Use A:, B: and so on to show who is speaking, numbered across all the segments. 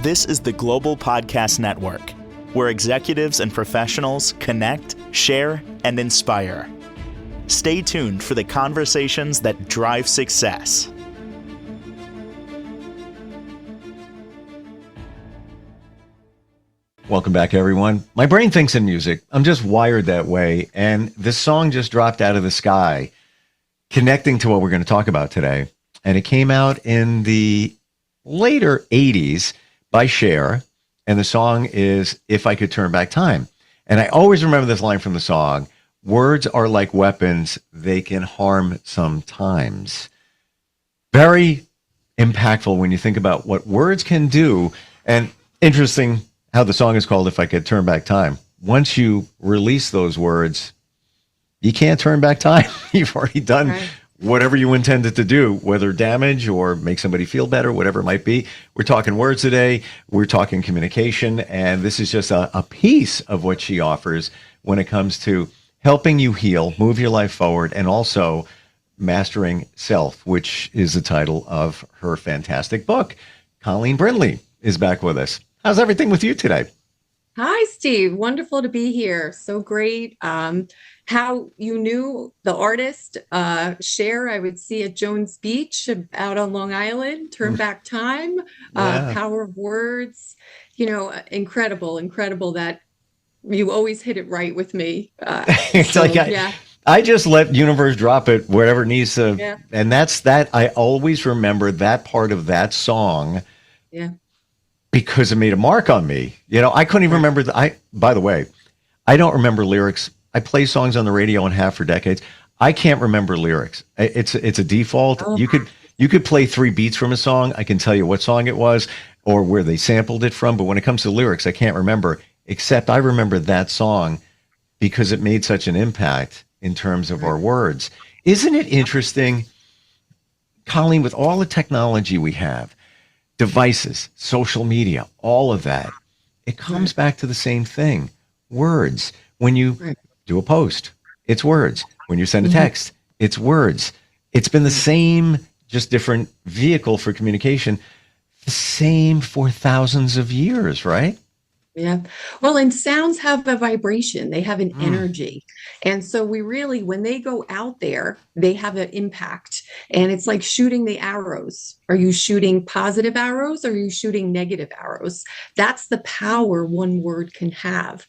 A: This is the Global Podcast Network, where executives and professionals connect, share, and inspire. Stay tuned for the conversations that drive success.
B: Welcome back, everyone. My brain thinks in music. I'm just wired that way. And this song just dropped out of the sky, connecting to what we're going to talk about today. And it came out in the later 80s by Cher. And the song is If I Could Turn Back Time. And I always remember this line from the song: words are like weapons. They can harm sometimes. Very impactful when you think about what words can do. And interesting how the song is called If I Could Turn Back Time. Once you release those words, you can't turn back time. You've already done whatever you intended to do, whether damage or make somebody feel better, whatever it might be. We're talking words today. We're talking communication. And this is just a piece of what she offers when it comes to helping you heal, move your life forward, and also mastering self, which is the title of her fantastic book. Colleen Brindley is back with us. How's everything with you today?
C: Hi, Steve. Wonderful to be here. So great. How you knew the artist, Cher, I would see at Jones Beach out on Long Island, Turn Back Time, Power of Words, incredible that you always hit it right with me.
B: I just let universe drop it wherever it needs to. And that's that. I always remember that part of that song.
C: Yeah.
B: Because it made a mark on me. I couldn't even remember. By the way, I don't remember lyrics. I play songs on the radio and have for decades. I can't remember lyrics. It's a default.
C: Oh.
B: You could play 3 beats from a song. I can tell you what song it was or where they sampled it from. But when it comes to lyrics, I can't remember, except I remember that song because it made such an impact in terms of our words. Isn't it interesting, Colleen, with all the technology we have, devices, social media, all of that, it comes back to the same thing. Words. When you do a post, it's words. When you send a text, it's words. It's been the same, just different vehicle for communication, the same for thousands of years, right?
C: Yeah. Well, and sounds have a vibration. They have an energy. And so we really, when they go out there, they have an impact. And it's like shooting the arrows. Are you shooting positive arrows? Or are you shooting negative arrows? That's the power one word can have.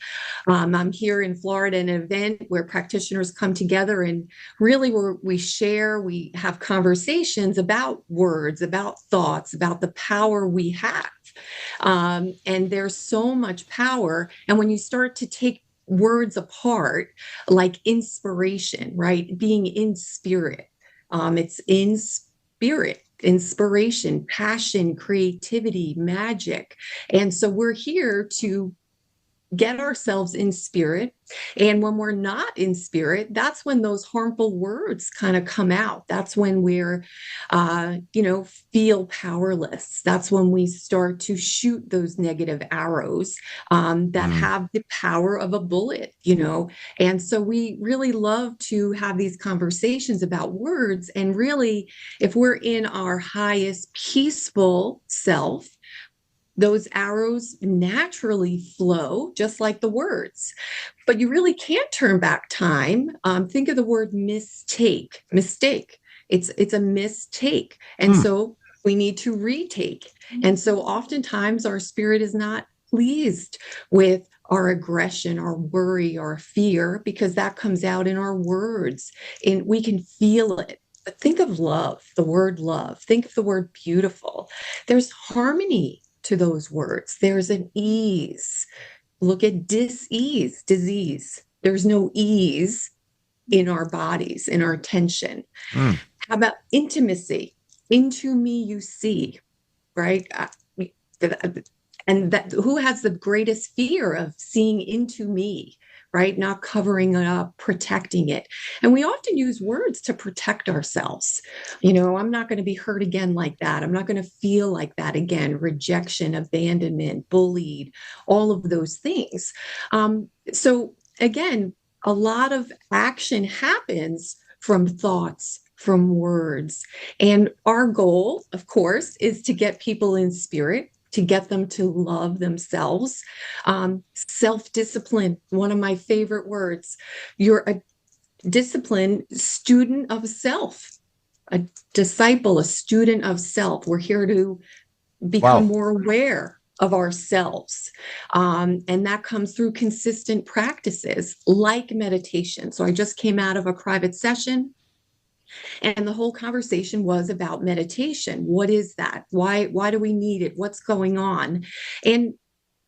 C: I'm here in Florida at an event where practitioners come together and really we share, we have conversations about words, about thoughts, about the power we have. And there's so much power. And when you start to take words apart, like inspiration, right? Being in spirit. It's in spirit, inspiration, passion, creativity, magic. And so we're here to get ourselves in spirit. And when we're not in spirit, that's when those harmful words kind of come out. That's when we're, feel powerless. That's when we start to shoot those negative arrows that have the power of a bullet, And so we really love to have these conversations about words. And really, if we're in our highest peaceful self, those arrows naturally flow just like the words, but you really can't turn back time. Think of the word mistake. It's a mistake. And so we need to retake. And so oftentimes our spirit is not pleased with our aggression, our worry, our fear, because that comes out in our words and we can feel it. But think of love, the word love. Think of the word beautiful. There's harmony to those words. There's an ease. Look at dis-ease, disease. There's no ease in our bodies, in our tension. How about intimacy? Into me you see, right? And that who has the greatest fear of seeing into me, right? Not covering it up, protecting it. And we often use words to protect ourselves. I'm not going to be hurt again like that. I'm not going to feel like that again. Rejection, abandonment, bullied, all of those things. So again, a lot of action happens from thoughts, from words. And our goal, of course, is to get people in spirit, to get them to love themselves. Self-discipline, one of my favorite words. You're a disciplined student of self, a disciple, a student of self. We're here to become
B: Wow.
C: more aware of ourselves. And that comes through consistent practices like meditation. So I just came out of a private session, and the whole conversation was about meditation. What is that? Why do we need it? What's going on? And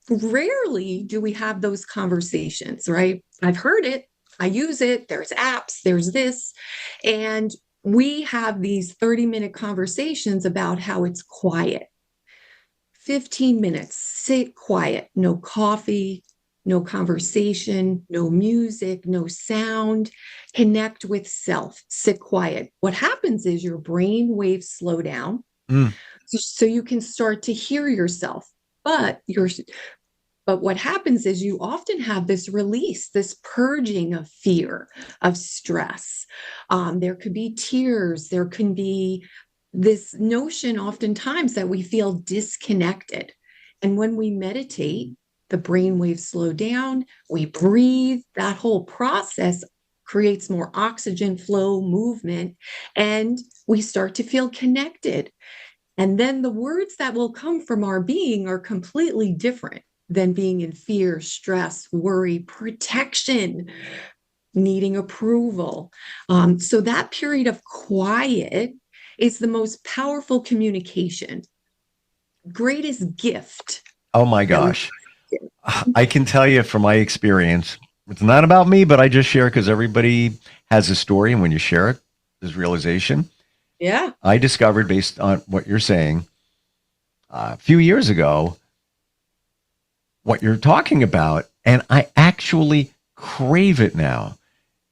C: rarely do we have those conversations, right? I've heard it, I use it, there's apps, there's this. And we have these 30-minute conversations about how it's quiet. 15 minutes, sit quiet, no coffee, no conversation, no music, no sound. Connect with self, sit quiet. What happens is your brain waves slow down,
B: Mm.
C: so you can start to hear yourself. But what happens is you often have this release, this purging of fear, of stress. There could be tears. There can be this notion oftentimes that we feel disconnected. And when we meditate, the brain waves slow down, we breathe, that whole process creates more oxygen flow, movement, and we start to feel connected. And then the words that will come from our being are completely different than being in fear, stress, worry, protection, needing approval. So that period of quiet is the most powerful communication, greatest gift
B: Oh my
C: that we
B: gosh. I can tell you from my experience, it's not about me, but I just share because everybody has a story. And when you share it, there's realization.
C: yeah.
B: I discovered based on what you're saying a few years ago, what you're talking about. And I actually crave it now.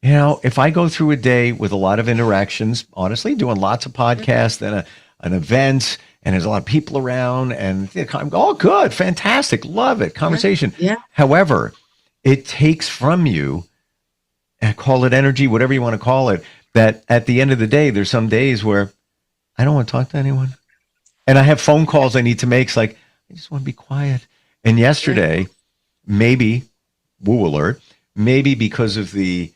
B: You know, if I go through a day with a lot of interactions, honestly, doing lots of podcasts and an event, and there's a lot of people around, and I'm all good, fantastic, love it, conversation.
C: Yeah.
B: However, it takes from you, call it energy, whatever you want to call it, that at the end of the day, there's some days where I don't want to talk to anyone. And I have phone calls I need to make. It's like, I just want to be quiet. And yesterday, maybe, woo alert, maybe because of the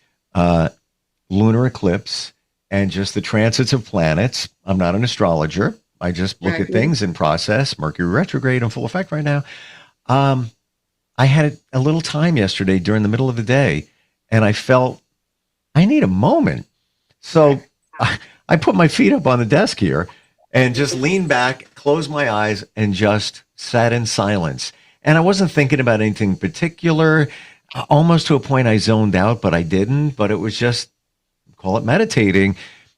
B: lunar eclipse and just the transits of planets. I'm not an astrologer. I just look at things and process. Mercury retrograde in full effect right now. I had a little time yesterday during the middle of the day, and I felt I need a moment. So I put my feet up on the desk here and just leaned back, closed my eyes, and just sat in silence. And I wasn't thinking about anything particular. Almost to a point I zoned out, but I didn't. But it was just, call it meditating.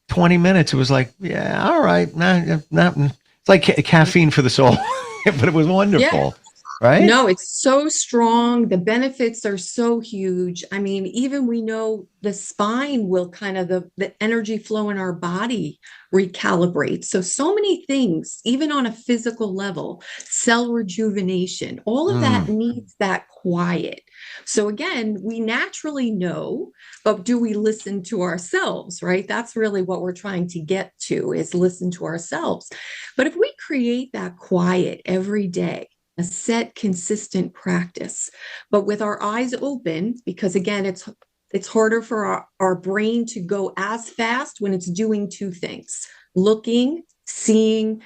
B: 20 minutes, it was like, yeah, all right. It's like caffeine for the soul, but it was wonderful, right?
C: No, it's so strong. The benefits are so huge. I mean, even we know the spine will kind of, the energy flow in our body recalibrate. So many things, even on a physical level, cell rejuvenation, all of that needs that quiet. So again, we naturally know, but do we listen to ourselves, right? That's really what we're trying to get to, is listen to ourselves. But if we create that quiet every day, a set, consistent practice, but with our eyes open, because again, it's harder for our brain to go as fast when it's doing two things: looking, seeing,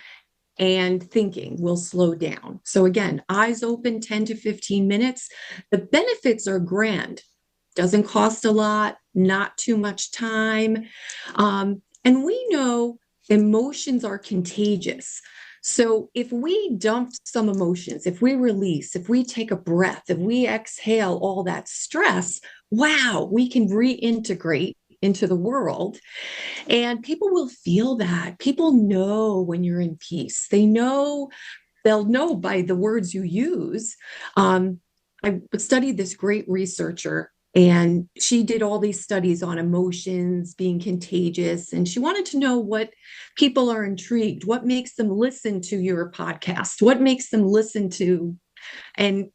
C: and thinking will slow down. So again, eyes open, 10 to 15 minutes. The benefits are grand. Doesn't cost a lot, not too much time. And we know emotions are contagious. So if we dump some emotions, if we release, if we take a breath, if we exhale all that stress, wow, we can reintegrate into the world. And people will feel that. People know when you're in peace. They'll know by the words you use. I studied this great researcher, and she did all these studies on emotions being contagious. And she wanted to know what people are intrigued, what makes them listen to your podcast, what makes them listen to and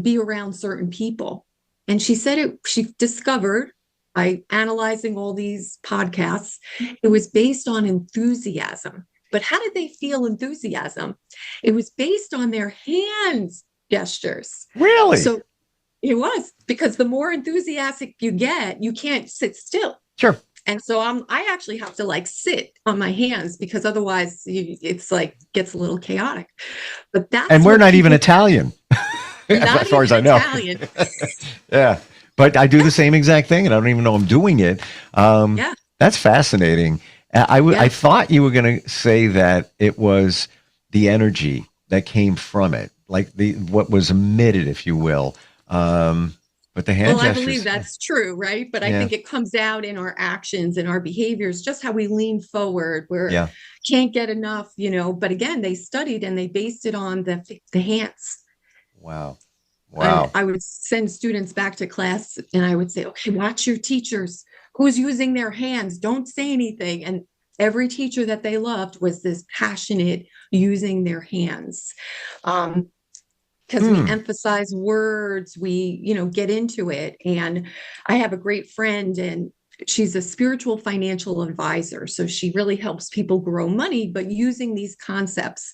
C: be around certain people. And she said she discovered by analyzing all these podcasts, it was based on enthusiasm. But how did they feel enthusiasm? It was based on their hands gestures.
B: Really?
C: So it was, because the more enthusiastic you get, you can't sit still.
B: Sure.
C: And so I actually have to like sit on my hands, because otherwise it's like gets a little chaotic. But that's,
B: and we're
C: what
B: not even
C: people,
B: Italian,
C: not
B: as far as I
C: even
B: know.
C: Italian.
B: Yeah. But I do the same exact thing, and I don't even know I'm doing it.
C: Yeah.
B: That's fascinating. I
C: Yeah.
B: thought you were going to say that it was the energy that came from it, like what was emitted, if you will. But the hand
C: Well, I believe
B: gestures,
C: that's true, right? But I
B: yeah,
C: think it comes out in our actions and our behaviors, just how we lean forward. We're
B: yeah.
C: can't get enough, But again, they studied and they based it on the hands.
B: Wow,
C: And
B: wow.
C: I would send students back to class and I would say, okay, watch your teachers. Who's using their hands? Don't say anything. And every teacher that they loved was this passionate using their hands. Because we
B: Hmm.
C: emphasize words, we, get into it. And I have a great friend, and she's a spiritual financial advisor. So she really helps people grow money, but using these concepts.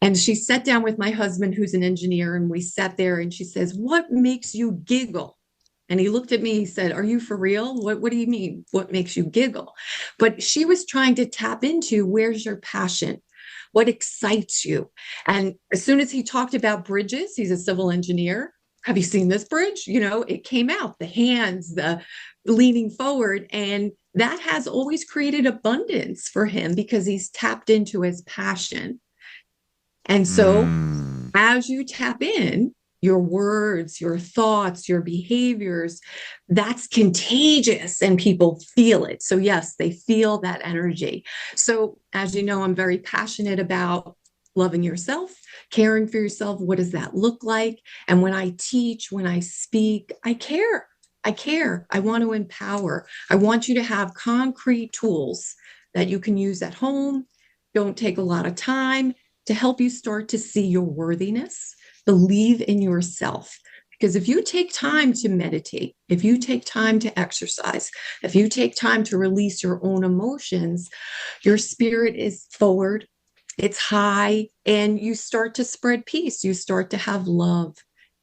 C: And she sat down with my husband, who's an engineer, and we sat there and she says, "What makes you giggle?" And he looked at me, he said, "Are you for real? What do you mean? What makes you giggle?" But she was trying to tap into, where's your passion? What excites you? And as soon as he talked about bridges, he's a civil engineer. Have you seen this bridge? It came out, the hands, the leaning forward. And that has always created abundance for him because he's tapped into his passion. And so
B: Hmm.
C: as you tap in, your words, your thoughts, your behaviors, that's contagious and people feel it. So, yes, they feel that energy. So, as you know, I'm very passionate about loving yourself, caring for yourself. What does that look like? And when I teach, when I speak, I care. I care. I want to empower. I want you to have concrete tools that you can use at home. Don't take a lot of time, to help you start to see your worthiness, believe in yourself. Because if you take time to meditate, if you take time to exercise, if you take time to release your own emotions, your spirit is forward, it's high, and you start to spread peace. You start to have love,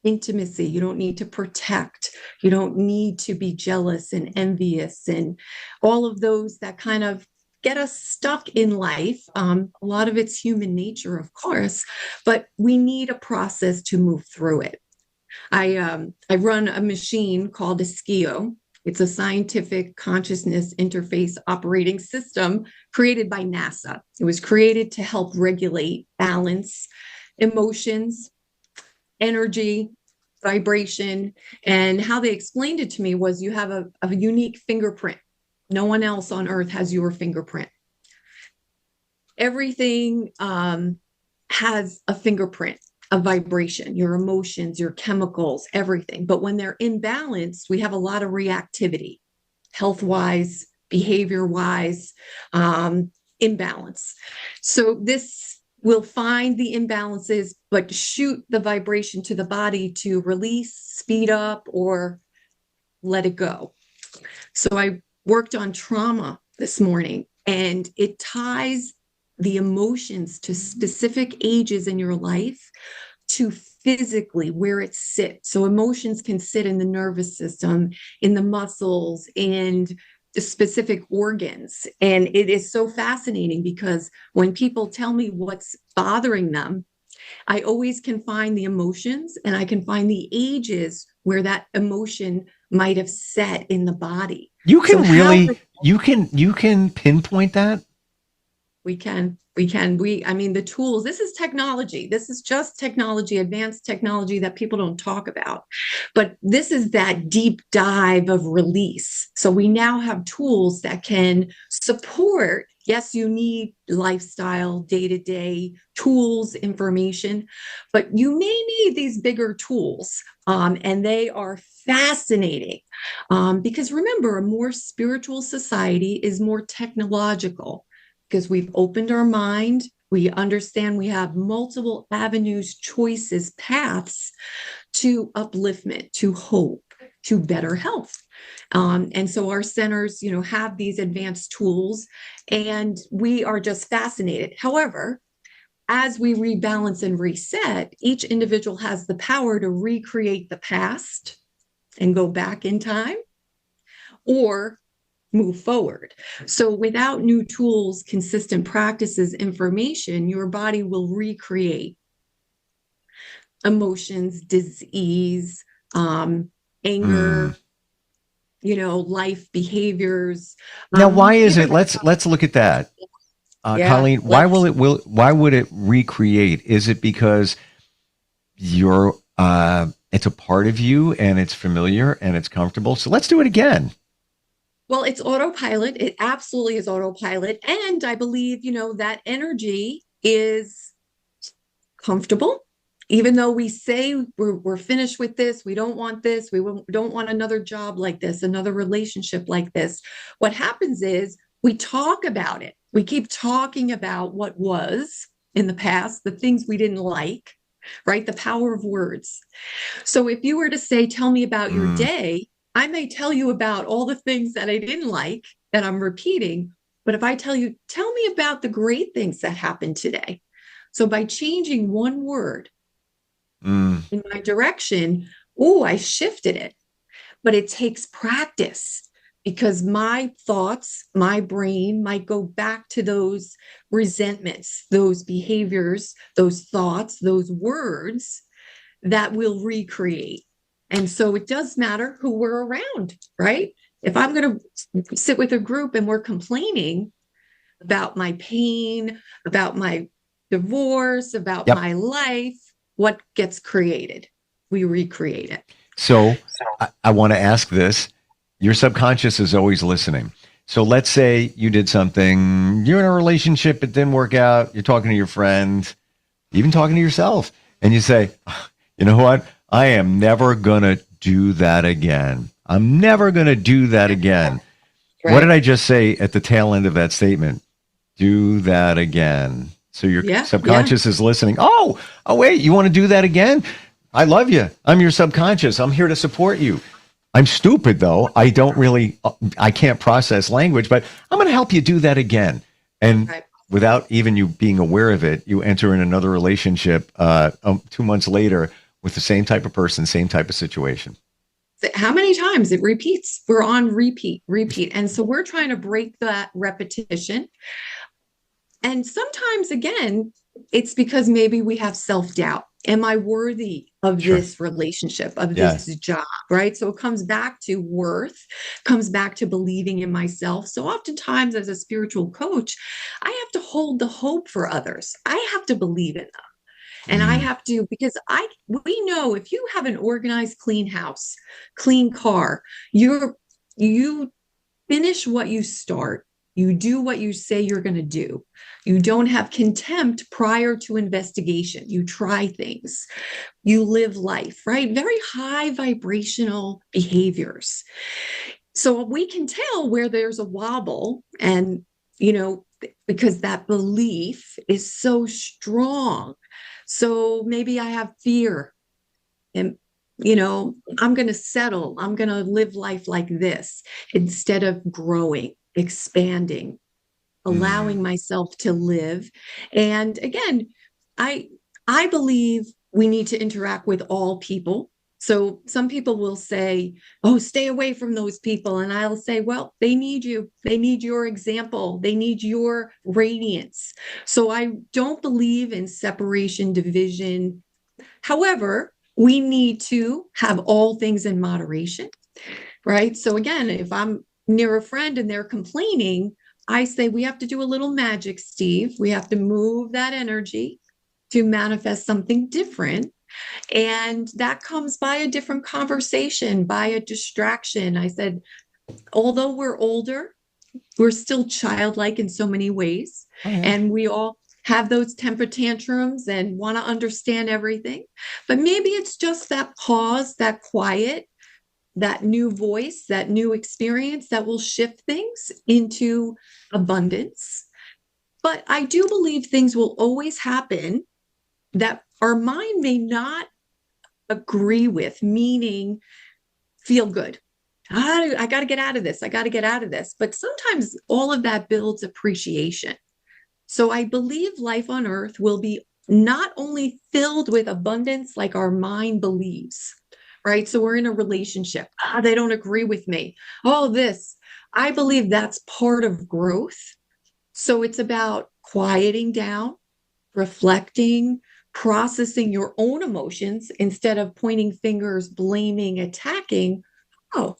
C: intimacy. You don't need to protect. You don't need to be jealous and envious and all of those that kind of get us stuck in life. A lot of it's human nature, of course, but we need a process to move through it. I run a machine called a SKIO. It's a scientific consciousness interface operating system created by NASA. It was created to help regulate, balance emotions, energy, vibration. And how they explained it to me was, you have a unique fingerprint. No one else on earth has your fingerprint. Everything has a fingerprint, a vibration, your emotions, your chemicals, everything. But when they're imbalanced, we have a lot of reactivity, health wise, behavior wise, imbalance. So this will find the imbalances, but shoot the vibration to the body to release, speed up, or let it go. So I worked on trauma this morning, and it ties the emotions to specific ages in your life, to physically where it sits. So emotions can sit in the nervous system, in the muscles, and the specific organs. And it is so fascinating because when people tell me what's bothering them, I always can find the emotions, and I can find the ages where that emotion might have set in the body.
B: You
C: So
B: can
C: how
B: really, you can pinpoint that.
C: I mean, the tools, this is technology. This is just technology, advanced technology that people don't talk about. But this is that deep dive of release. So we now have tools that can support. Yes, you need lifestyle, day-to-day tools, information, but you may need these bigger tools. And they are fascinating. Because remember, a more spiritual society is more technological, because we've opened our mind. We understand we have multiple avenues, choices, paths to upliftment, to hope, to better health. And so our centers, have these advanced tools, and we are just fascinated. However, as we rebalance and reset, each individual has the power to recreate the past and go back in time or move forward. So without new tools, consistent practices, information, your body will recreate emotions, disease, anger, life behaviors.
B: Now, why is it? Let's look at that. Colleen, why would it recreate? Is it because you're it's a part of you and it's familiar and it's comfortable? So let's do it again.
C: Well, it's autopilot. It absolutely is autopilot. And I believe, that energy is comfortable. Even though we say we're finished with this, we don't want this, we don't want another job like this, another relationship like this. What happens is we talk about it. We keep talking about what was in the past, the things we didn't like, right? The power of words. So if you were to say, tell me about your day, I may tell you about all the things that I didn't like that I'm repeating. But if I tell you, tell me about the great things that happened today. So by changing one word in my direction, I shifted it. But it takes practice because my thoughts, my brain might go back to those resentments, those behaviors, those thoughts, those words that will recreate. And so it does matter who we're around, right? If I'm going to sit with a group and we're complaining about my pain, about my divorce, about my life, what gets created? We recreate it.
B: So I want to ask this. Your subconscious is always listening. So let's say you did something, you're in a relationship, it didn't work out, you're talking to your friend, even talking to yourself, and you say, you know what? I am never going to do that again. I'm never going to do that again. Right. What did I just say at the tail end of that statement? Do that again. So your subconscious is listening. Oh, wait, you want to do that again? I love you. I'm your subconscious. I'm here to support you. I'm stupid, though. I can't process language, but I'm going to help you do that again. And without even you being aware of it, you enter in another relationship 2 months later with the same type of person, same type of situation.
C: How many times it repeats? We're on repeat. And so we're trying to break that repetition. And sometimes, again, it's because maybe we have self-doubt. Am I worthy of this relationship, of this job, right? So it comes back to worth, comes back to believing in myself. So oftentimes as a spiritual coach, I have to hold the hope for others. I have to believe in them. And I have to, because we know if you have an organized, clean house, clean car, you finish what you start. You do what you say you're going to do. You don't have contempt prior to investigation. You try things. You live life, right? Very high vibrational behaviors. So we can tell where there's a wobble and, because that belief is so strong. So maybe I have fear and, I'm going to settle. I'm going to live life like this instead of growing, expanding, allowing myself to live. And again, I believe we need to interact with all people. So some people will say, oh, stay away from those people. And I'll say, well, they need you. They need your example. They need your radiance. So I don't believe in separation, division. However, we need to have all things in moderation, right? So again, if I'm near a friend and they're complaining, I say we have to do a little magic, Steve. We have to move that energy to manifest something different. And that comes by a different conversation, by a distraction. I said, although we're older, we're still childlike in so many ways. And we all have those temper tantrums and want to understand everything. But maybe it's just that pause, that quiet, that new voice, that new experience that will shift things into abundance. But I do believe things will always happen that our mind may not agree with, meaning feel good. I got to get out of this. I got to get out of this. But sometimes all of that builds appreciation. So I believe life on earth will be not only filled with abundance like our mind believes, right? So we're in a relationship. They don't agree with me. All this. I believe that's part of growth. So it's about quieting down, reflecting, processing your own emotions instead of pointing fingers, blaming, attacking. Oh,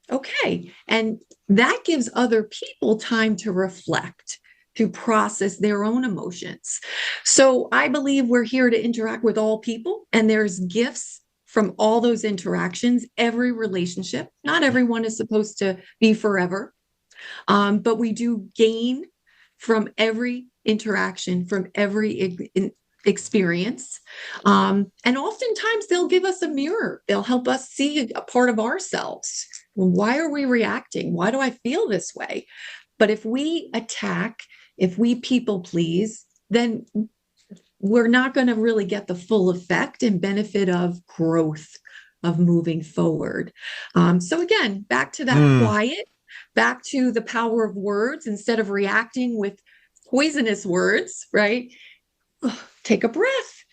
C: okay. And that gives other people time to reflect, to process their own emotions. So I believe we're here to interact with all people, and there's gifts from all those interactions, every relationship. Not everyone is supposed to be forever, but we do gain from every interaction, from every experience. And oftentimes they'll give us a mirror. They'll help us see a part of ourselves. Why are we reacting? Why do I feel this way? But if we attack, if we people please, then we're not going to really get the full effect and benefit of growth, of moving forward. So again, back to that quiet, back to the power of words instead of reacting with poisonous words, right? Take a breath,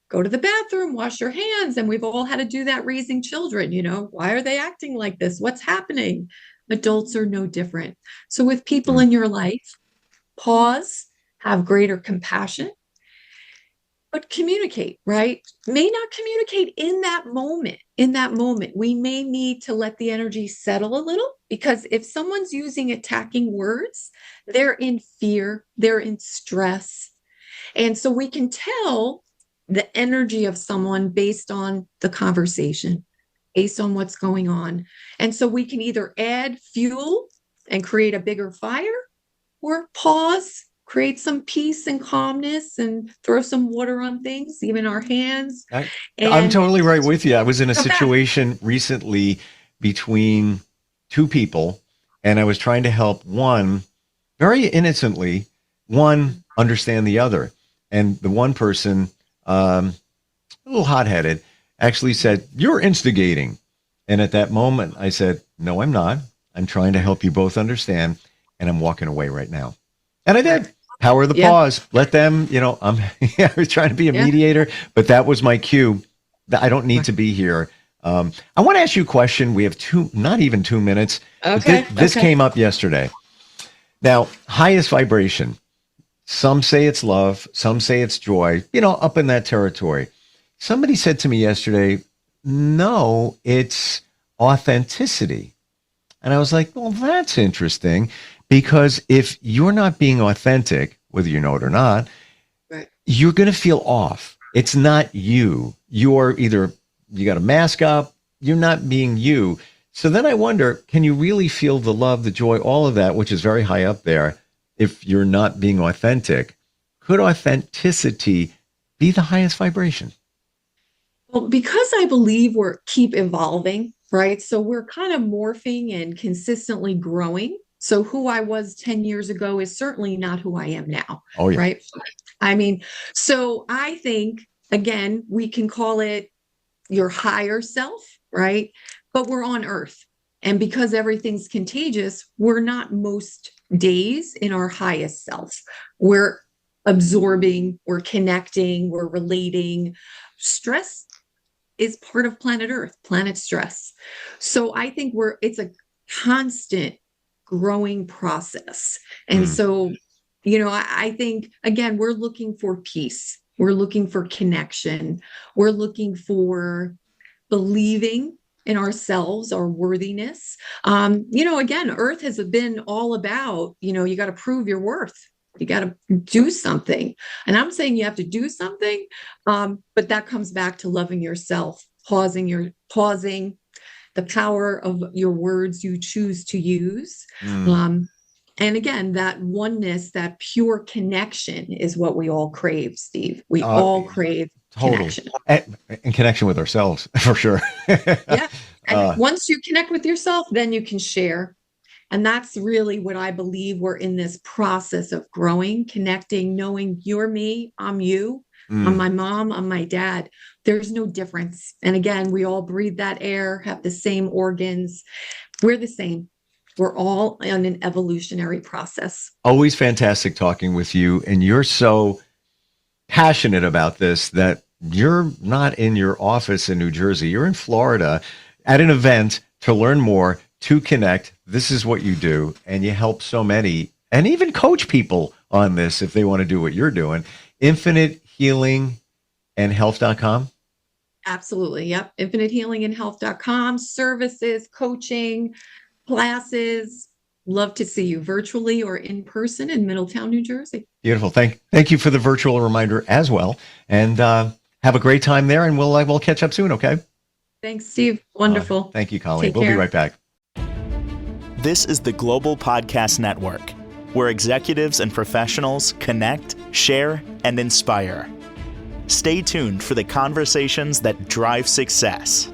C: go to the bathroom, wash your hands. And we've all had to do that raising children. Why are they acting like this? What's happening? Adults are no different. So with people in your life, pause, have greater compassion, but communicate, right? May not communicate in that moment. In that moment, we may need to let the energy settle a little, because if someone's using attacking words, they're in fear, they're in stress. And so we can tell the energy of someone based on the conversation, based on what's going on. And so we can either add fuel and create a bigger fire, or pause, create some peace and calmness, and throw some water on things, even our hands.
B: I'm totally right with you. I was in a situation recently between two people, and I was trying to help one very innocently, one understand the other. And the one person, a little hot-headed, actually said, "You're instigating." And at that moment, I said, "No, I'm not. I'm trying to help you both understand, and I'm walking away right now." And I did. Power of the pause. Let them, I was trying to be a mediator, but that was my cue. I don't need to be here. I want to ask you a question. We have not even 2 minutes.
C: Okay.
B: This came up yesterday. Now, highest vibration. Some say it's love. Some say it's joy, up in that territory. Somebody said to me yesterday, no, it's authenticity. And I was like, well, that's interesting, because if you're not being authentic, whether you know it or not, you're going to feel off. It's not you. You're either, you got a mask up, you're not being you. So then I wonder, can you really feel the love, the joy, all of that, which is very high up there, if you're not being authentic? Could authenticity be the highest vibration?
C: Well, because I believe keep evolving, right? So we're kind of morphing and consistently growing. So who I was 10 years ago is certainly not who I am now.
B: Oh, yeah.
C: Right? I mean, so I think, again, we can call it your higher self, right? But we're on Earth. And because everything's contagious, we're not most days in our highest self. We're absorbing, we're connecting, we're relating. Stress is part of planet Earth, planet stress. So I think it's a constant growing process. And so, I think, again, we're looking for peace. We're looking for connection. We're looking for believing in ourselves, our worthiness. Again, Earth has been all about, you got to prove your worth. You got to do something. And I'm saying you have to do something. But that comes back to loving yourself, pausing, the power of your words you choose to use. And again, that oneness, that pure connection is what we all crave, Steve. We all crave connection.
B: And connection with ourselves, for sure.
C: Yeah. And once you connect with yourself, then you can share. And that's really what I believe we're in this process of growing, connecting, knowing you're me, I'm you. on my mom, on my dad. There's no difference. And again, we all breathe that air, have the same organs. We're the same. We're all on an evolutionary process.
B: Always fantastic talking with you. And you're so passionate about this that you're not in your office in New Jersey. You're in Florida at an event to learn more, to connect. This is what you do. And you help so many and even coach people on this if they want to do what you're doing. InfiniteHealingAndHealth.com.
C: Absolutely. Yep. InfiniteHealingAndHealth.com. Services, coaching, classes. Love to see you virtually or in person in Middletown, New Jersey.
B: Beautiful. Thank you for the virtual reminder as well. And have a great time there. And we'll catch up soon. Okay.
C: Thanks, Steve. Wonderful.
B: Thank you, Colleen.
C: Take
B: We'll
C: care.
B: be right back.
A: This is the Global Podcast Network, where executives and professionals connect, share, and inspire. Stay tuned for the conversations that drive success.